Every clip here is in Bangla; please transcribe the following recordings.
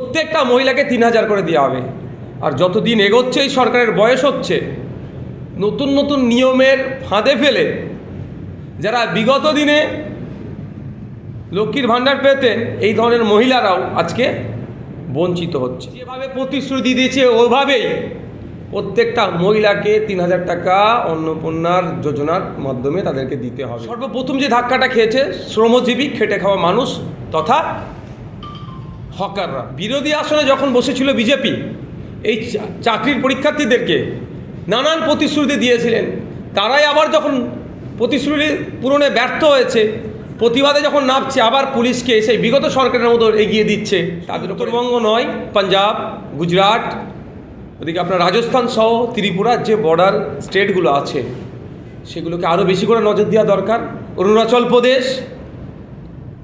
প্রত্যেকটা মহিলাকে ৩,০০০ করে দেওয়া হবে। আর যতদিন এগোচ্ছে এই সরকারের বয়স হচ্ছে, নতুন নতুন নিয়মের ফাঁদে ফেলে যারা বিগত দিনে লক্ষ্মীর ভাণ্ডার পেতেন, এই ধরনের মহিলারাও আজকে বঞ্চিত হচ্ছে। যেভাবে প্রতিশ্রুতি দিয়েছে ওভাবেই প্রত্যেকটা মহিলাকে ৩,০০০ টাকা অন্নপূর্ণার যোজনার মাধ্যমে তাদেরকে দিতে হবে। সর্বপ্রথম যে ধাক্কাটা খেয়েছে শ্রমজীবী খেটে খাওয়া মানুষ তথা হকাররা। বিরোধী আসনে যখন বসেছিল বিজেপি, এই চাকরির পরীক্ষার্থীদেরকে নানান প্রতিশ্রুতি দিয়েছিলেন। তারাই আবার যখন প্রতিশ্রুতি পূরণে ব্যর্থ হয়েছে, প্রতিবাদে যখন নামছে, আবার পুলিশকে সেই বিগত সরকারের মতো এগিয়ে দিচ্ছে। তাদের উত্তরবঙ্গ নয়, পাঞ্জাব, গুজরাট, ওদিকে আপনার রাজস্থান সহ ত্রিপুরার যে বর্ডার স্টেটগুলো আছে সেগুলোকে আরও বেশি করে নজর দেওয়া দরকার। অরুণাচল প্রদেশ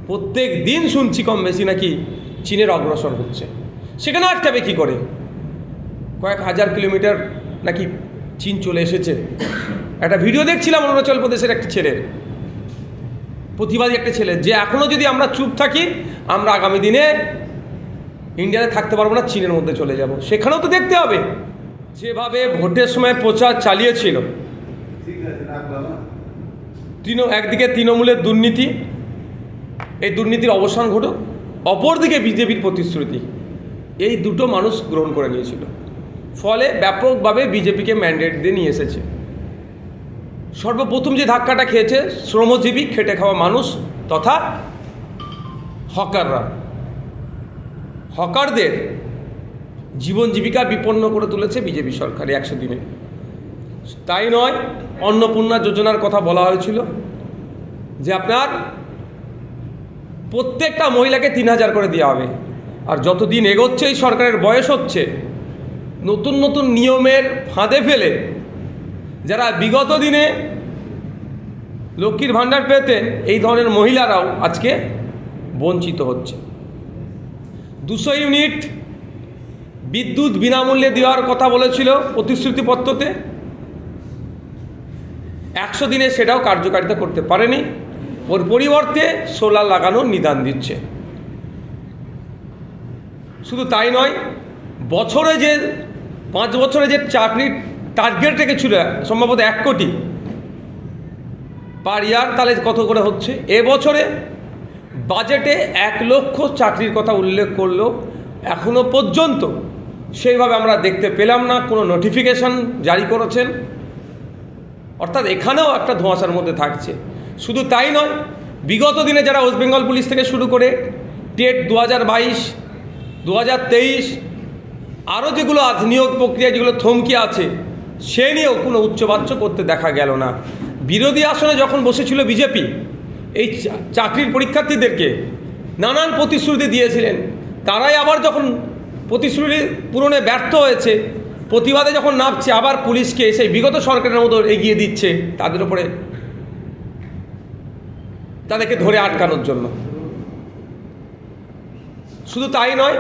প্রত্যেক দিন শুনছি কম বেশি নাকি চীনের অগ্রসর হচ্ছে। সেখানে আটকাবে কী করে? কয়েক হাজার কিলোমিটার নাকি চীন চলে এসেছে। একটা ভিডিও দেখছিলাম অরুণাচল প্রদেশের একটা ছেলের, প্রতিবাদী একটা ছেলে, যে এখনও যদি আমরা চুপ থাকি আমরা আগামী দিনে ইন্ডিয়াতে থাকতে পারবো না, চীনের মধ্যে চলে যাব। সেখানেও তো দেখতে হবে। যেভাবে ভোটের সময় প্রচার চালিয়েছিল, একদিকে তৃণমূলের দুর্নীতি, এই দুর্নীতির অবসান ঘটুক, অপরদিকে বিজেপির প্রতিশ্রুতি, এই দুটো মানুষ গ্রহণ করে নিয়েছিল। ফলে ব্যাপকভাবে বিজেপিকে ম্যান্ডেট দিয়ে নিয়ে এসেছে। সর্বপ্রথম যে ধাক্কাটা খেয়েছে শ্রমজীবী খেটে খাওয়া মানুষ তথা হকাররা। হকারদের জীবন জীবিকা বিপন্ন করে তুলেছে বিজেপি সরকার 100 দিনে। তাই নয়, অন্নপূর্ণা যোজনার কথা বলা হয়েছিল যে আপনার প্রত্যেকটা মহিলাকে ৩,০০০ করে দেওয়া হবে। আর যতদিন এগোচ্ছে এই সরকারের বয়স হচ্ছে, নতুন নতুন নিয়মের ফাঁদে ফেলে যারা বিগত দিনে লক্ষ্মীর ভাণ্ডার পেতেন, এই ধরনের মহিলারাও আজকে বঞ্চিত হচ্ছে। 200 ইউনিট বিদ্যুৎ বিনামূল্যে দেওয়ার কথা বলেছিল প্রতিশ্রুতিপত্রতে, 100 দিনে সেটাও কার্যকারিতা করতে পারেনি। ওর পরিবর্তে সোলার লাগানোর নিদান দিচ্ছে। শুধু তাই নয়, বছরে যে 5 বছরে যে চাকরির টার্গেট রেখেছিল সম্ভবত 1 কোটি পার ইয়ার, তাহলে কত করে হচ্ছে? এবছরে বাজেটে 1 লক্ষ চাকরির কথা উল্লেখ করলেও এখনও পর্যন্ত সেইভাবে আমরা দেখতে পেলাম না। কোনো নোটিফিকেশন জারি করেছেন, অর্থাৎ এখানেও একটা ধোঁয়াশার মধ্যে থাকছে। শুধু তাই নয়, বিগত দিনে যারা ওয়েস্ট বেঙ্গল পুলিশ থেকে শুরু করে টেট 2022, 2023 আরও যেগুলো নিয়োগ প্রক্রিয়া যেগুলো থমকে আছে, সে নিয়েও কোনো উচ্চবাচ্য করতে দেখা গেল না। বিরোধী আসনে যখন বসেছিল বিজেপি, এই চাকরির পরীক্ষার্থীদেরকে নানান প্রতিশ্রুতি দিয়েছিলেন। তারাই আবার যখন প্রতিশ্রুতি পূরণে ব্যর্থ হয়েছে, প্রতিবাদে যখন নামছে, আবার পুলিশকে সেই বিগত সরকারের মতো এগিয়ে দিচ্ছে তাদের উপরে, তাদেরকে ধরে আটকানোর জন্য। শুধু তাই নয়,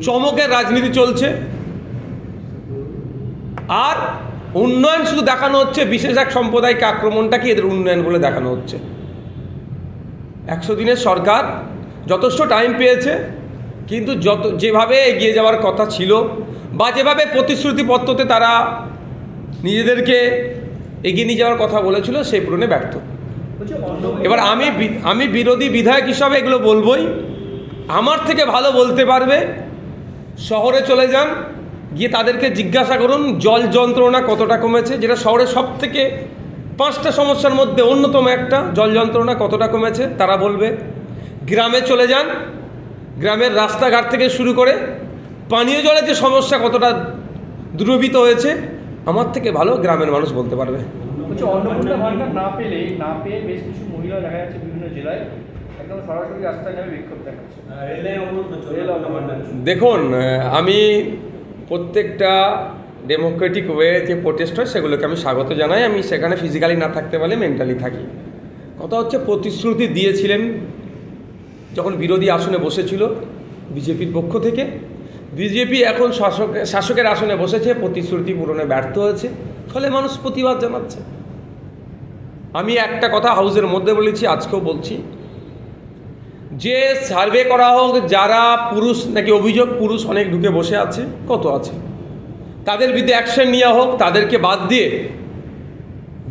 চমকের রাজনীতি চলছে। আর উন্নয়ন শুধু দেখানো হচ্ছে, বিশেষ এক সম্প্রদায়কে আক্রমণটাকে এদের উন্নয়ন বলে দেখানো হচ্ছে। 100 দিনের সরকার যথেষ্ট টাইম পেয়েছে, কিন্তু যেভাবে এগিয়ে যাওয়ার কথা ছিল বা যেভাবে প্রতিশ্রুতিপত্রতে তারা নিজেদেরকে এগিয়ে নিয়ে যাওয়ার কথা বলেছিল, সেই পূরণে ব্যর্থ। এবার আমি বিরোধী বিধায়ক হিসাবে এগুলো বলবই। আমার থেকে ভালো বলতে পারবে শহরে চলে যান, গিয়ে তাদেরকে জিজ্ঞাসা করুন জল যন্ত্রণা কতটা কমেছে, যেটা শহরের সব থেকে 5টা সমস্যার মধ্যে অন্যতম একটা, জল যন্ত্রণা কতটা কমেছে তারা বলবে। গ্রামে চলে যান, গ্রামের রাস্তাঘাট থেকে শুরু করে পানীয় জলের যে সমস্যা কতটা দূরীভূত হয়েছে, আমার থেকে ভালো গ্রামের মানুষ বলতে পারবে। অন্নপূর্ণা ভাণ্ডার না পেয়ে বেশ কিছু মহিলা দেখা যাচ্ছে বিভিন্ন জেলায় একদম সরাসরি রাস্তায় নেমে বিক্ষোভ দেখাচ্ছে। দেখুন, আমি প্রত্যেকটা ডেমোক্রেটিক ওয়ে যে প্রোটেস্ট হয় সেগুলোকে আমি স্বাগত জানাই। আমি সেখানে ফিজিক্যালি না থাকতে পারলে মেন্টালি থাকি। কথা হচ্ছে, প্রতিশ্রুতি দিয়েছিলেন যখন বিরোধী আসনে বসেছিল বিজেপির পক্ষ থেকে। বিজেপি এখন শাসকের আসনে বসেছে, প্রতিশ্রুতি পূরণে ব্যর্থ হয়েছে, ফলে মানুষ প্রতিবাদ জানাচ্ছে। আমি একটা কথা হাউসের মধ্যে বলেছি, আজকেও বলছি, যে সার্ভে করা হোক, যারা পুরুষ নাকি অভিযোগ পুরুষ অনেক ঢুকে বসে আছে, কত আছে, তাদের বিরুদ্ধে অ্যাকশন নেওয়া হোক, তাদেরকে বাদ দিয়ে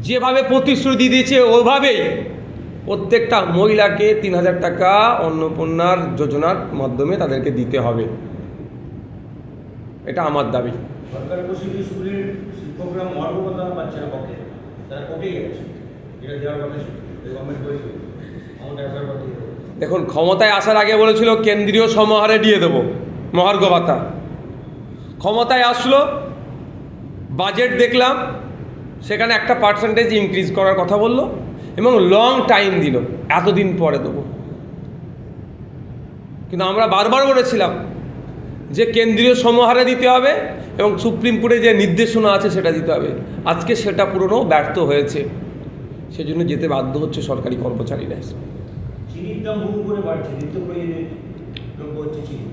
যেভাবে প্রতিশ্রুতি দিয়েছে ওইভাবেই প্রত্যেকটা মহিলাকে 3,000 টাকা অন্নপূর্ণার যোজনার মাধ্যমে তাদেরকে দিতে হবে, এটা আমার দাবি। সরকার বসে স্কুলের শিক্ষকরা মহার্ঘ কথা পাচ্ছে না, পক্ষে তারা কোর্টে গেছে, যেটা দেওয়ার কথা ছিল গভর্নমেন্ট বলেছিল আমাদের একবার কথা। দেখুন, ক্ষমতায় আসার আগে বলেছিল কেন্দ্রীয় সমাহারে দিয়ে দেবো মহার্ঘ ভাতা, ক্ষমতায় আসলো, বাজেট দেখলাম, সেখানে একটা পার্সেন্টেজ ইনক্রিজ করার কথা বললো এবং লং টাইম দিল, এতদিন পরে দেবো। কিন্তু আমরা বারবার বলেছিলাম যে কেন্দ্রীয় সমাহারে দিতে হবে এবং সুপ্রিম কোর্টে যে নির্দেশনা আছে সেটা দিতে হবে। আজকে সেটা পুরনো ব্যর্থ হয়েছে, সেজন্য যেতে বাধ্য হচ্ছে সরকারি কর্মচারীরা। চিনির দাম হুড় করে বাড়ছে, নিত্য প্রয়োজনীয় দ্রব্য হচ্ছে চিনি,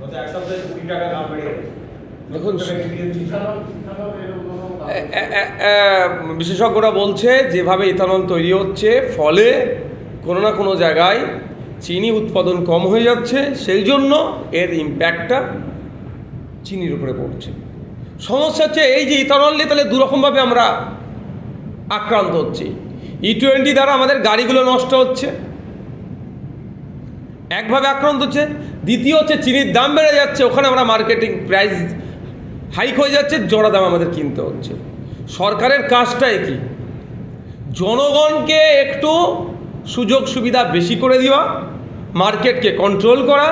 গত এক সপ্তাহে 20 টাকা দাম বেড়ে গেছে। দেখুন, বিশেষজ্ঞরা বলছে যেভাবে ইথানল তৈরি হচ্ছে, ফলে কোনো না কোনো জায়গায় চিনি উৎপাদন কম হয়ে যাচ্ছে, সেই জন্য এর ইম্প্যাক্টটা চিনির উপরে পড়ছে। সমস্যা হচ্ছে এই যে ইথানল নিয়ে তাহলে দুরকমভাবে আমরা আক্রান্ত হচ্ছি। E20 দ্বারা আমাদের গাড়িগুলো নষ্ট হচ্ছে, একভাবে আক্রান্ত হচ্ছে। দ্বিতীয় হচ্ছে চিনির দাম বেড়ে যাচ্ছে, ওখানে আমরা মার্কেটিং প্রাইস হাইক হয়ে যাচ্ছে, জোড়া দাম আমাদের কিনতে হচ্ছে। সরকারের কাজটাই কি? জনগণকে একটু সুযোগ সুবিধা বেশি করে দেওয়া, মার্কেটকে কন্ট্রোল করা,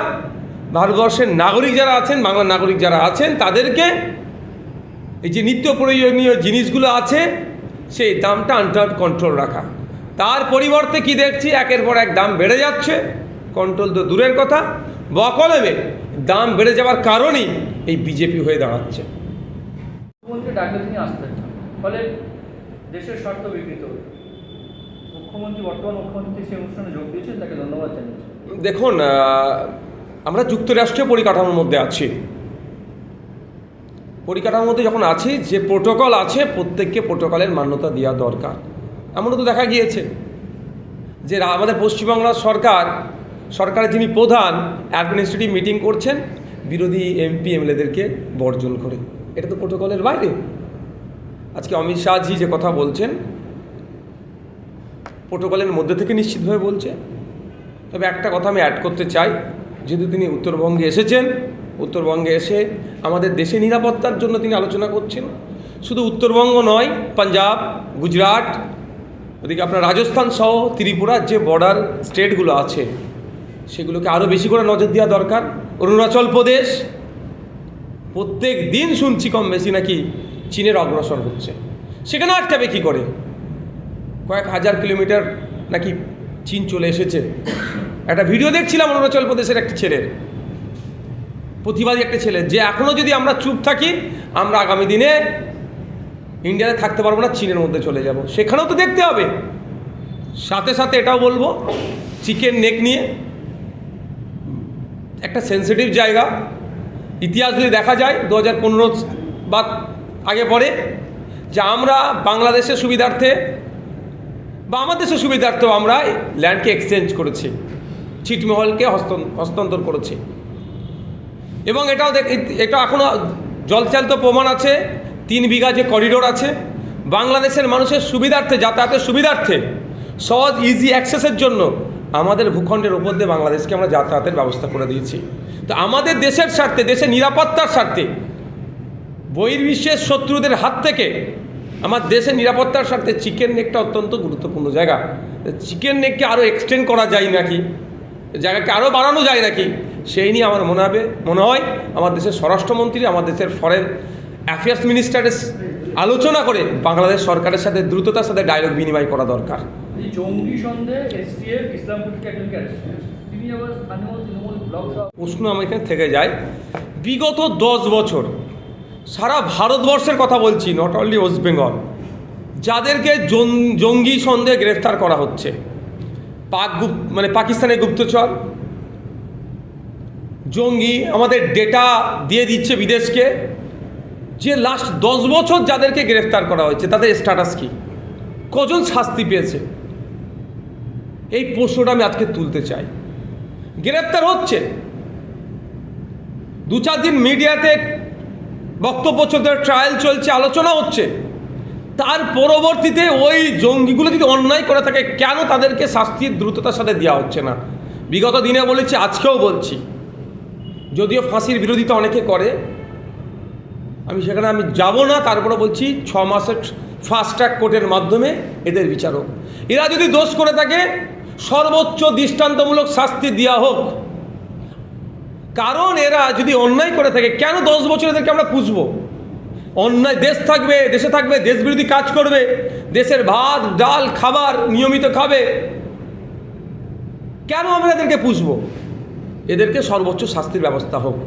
ভারতবর্ষের নাগরিক যারা আছেন, বাংলার নাগরিক যারা আছেন, তাদেরকে এই যে নিত্য প্রয়োজনীয় জিনিসগুলো আছে সেই দামটা আন্ডার কন্ট্রোল রাখা। তার পরিবর্তে কি দেখছি, একের পর এক দাম বেড়ে যাচ্ছে, কন্ট্রোল তো দূরের কথা, বকলমে দাম বেড়ে যাওয়ার কারণেই এই বিজেপি হয়ে দাঁড়াচ্ছে। মুখ্যমন্ত্রী ডাকলে তিনি আসতেন না, ফলে দেশের স্বার্থ বিকৃত হল। বর্তমান মুখ্যমন্ত্রী সেই অনুষ্ঠানে যোগ দিয়েছেন, তাকে ধন্যবাদ জানিয়েছেন। দেখুন, আমরা যুক্তরাষ্ট্রীয় পরিকাঠামোর মধ্যে আছি, পরিকাঠামোর মধ্যে যখন আছি, যে প্রোটোকল আছে প্রত্যেককে প্রোটোকলের মান্যতা দেওয়া দরকার। এমনও তো দেখা গিয়েছে যে আমাদের পশ্চিমবাংলার সরকারের যিনি প্রধান, অ্যাডমিনিস্ট্রেটিভ মিটিং করছেন বিরোধী MP MLAদেরকে বর্জন করে, এটা তো প্রোটোকলের বাইরে। আজকে অমিত শাহজি যে কথা বলছেন প্রোটোকলের মধ্যে থেকে নিশ্চিতভাবে বলছে। তবে একটা কথা আমি অ্যাড করতে চাই, যেহেতু তিনি উত্তরবঙ্গে এসেছেন, উত্তরবঙ্গে এসে আমাদের দেশে নিরাপত্তার জন্য তিনি আলোচনা করছেন। শুধু উত্তরবঙ্গ নয়, পাঞ্জাব, গুজরাট, ওদিকে আপনার রাজস্থান সহ ত্রিপুরার যে বর্ডার স্টেটগুলো আছে সেগুলোকে আরও বেশি করে নজর দেওয়া দরকার। অরুণাচল প্রদেশ প্রত্যেক দিন শুনছি কম বেশি নাকি চীনের অগ্রসর হচ্ছে, সেখানে আটকাবে কী করে? কয়েক হাজার কিলোমিটার নাকি চীন চলে এসেছে। একটা ভিডিও দেখছিলাম অরুণাচল প্রদেশের একটা ছেলের, প্রতিবাদী একটা ছেলে, যে এখনও যদি আমরা চুপ থাকি আমরা আগামী দিনে ইন্ডিয়াতে থাকতে পারবো না, চীনের মধ্যে চলে যাব। সেখানেও তো দেখতে হবে। সাথে সাথে এটাও বলবো, চিকেন নেক নিয়ে একটা সেন্সিটিভ জায়গা, ইতিহাস যদি দেখা যায় 2015 বা আগে পরে, যে আমরা বাংলাদেশের সুবিধার্থে বা আমার দেশের সুবিধার্থেও আমরা ল্যান্ডকে এক্সচেঞ্জ করেছি, ছিটমহলকে হস্তান্তর করেছি। এবং এটা এখনও জলচালিত প্রমাণ আছে। 3 বিঘা যে করিডোর আছে, বাংলাদেশের মানুষের সুবিধার্থে, যাতায়াতের সুবিধার্থে, সহজ ইজি অ্যাক্সেসের জন্য আমাদের ভূখণ্ডের উপর দিয়ে বাংলাদেশকে আমরা যাতায়াতের ব্যবস্থা করে দিয়েছি। তো আমাদের দেশের স্বার্থে, দেশের নিরাপত্তার স্বার্থে, বহির্বিশ্বের শত্রুদের হাত থেকে আমার দেশের নিরাপত্তার স্বার্থে চিকেন নেকটা অত্যন্ত গুরুত্বপূর্ণ জায়গা। চিকেন নেককে আরও এক্সটেন্ড করা যায় নাকি, জায়গাকে আরও বাড়ানো যায় নাকি, সেই নিয়ে আমার মনে হয় আমার দেশের স্বরাষ্ট্রমন্ত্রী, আমার দেশের ফরেন অ্যাফেয়ার্স মিনিস্টারের আলোচনা করে বাংলাদেশ সরকারের সাথে দ্রুততার সাথে ডায়লগ বিনিময় করা দরকার। জঙ্গি সন্দেহে STF ইসলামপুর থেকে একজনকে অ্যারেস্ট করেছে, তিনি আবার স্থানীয় তৃণমূল ব্লক। প্রশ্ন আমার এখানে থেকে যায়, বিগত 10 বছর সারা ভারতবর্ষের কথা বলছি, নট অনলি ওয়েস্ট বেঙ্গল, যাদেরকে জঙ্গি সন্দেহে গ্রেফতার করা হচ্ছে, পাকিস্তানের গুপ্তচর, জঙ্গি, আমাদের ডেটা দিয়ে দিচ্ছে বিদেশকে, যে লাস্ট 10 বছর যাদেরকে গ্রেফতার করা হয়েছে তাদের স্ট্যাটাস কি, কজন শাস্তি পেয়েছে, এই প্রশ্নটা আমি আজকে তুলতে চাই। গ্রেপ্তার হচ্ছে। 2-4 দিন মিডিয়াতে বক্তব্য চলছে, ট্রায়াল চলছে, আলোচনা হচ্ছে, তার পরবর্তীতে ওই জঙ্গিগুলো যদি অন্যায় করে থাকে কেন তাদেরকে শাস্তির দ্রুততার সাথে দেওয়া হচ্ছে না? বিগত দিনে বলেছি, আজকেও বলছি, যদিও ফাঁসির বিরোধিতা অনেকে করে, সেখানে আমি যাব না, তারপরে বলছি 6 মাসের ফাস্ট ট্র্যাক কোর্টের মাধ্যমে এদের বিচার হোক। এরা যদি দোষ করে থাকে সর্বোচ্চ দৃষ্টান্তমূলক শাস্তি দেওয়া হোক, কারণ এরা যদি অন্যায় করে থাকে কেন 10 বছর এদেরকে আমরা পুষবো? অন্যায় দেশে থাকবে, দেশবিরোধী কাজ করবে, দেশের ভাত ডাল খাবার নিয়মিত খাবে, কেন আমরা এদেরকে পুষবো? এদেরকে সর্বোচ্চ শাস্তির ব্যবস্থা হোক।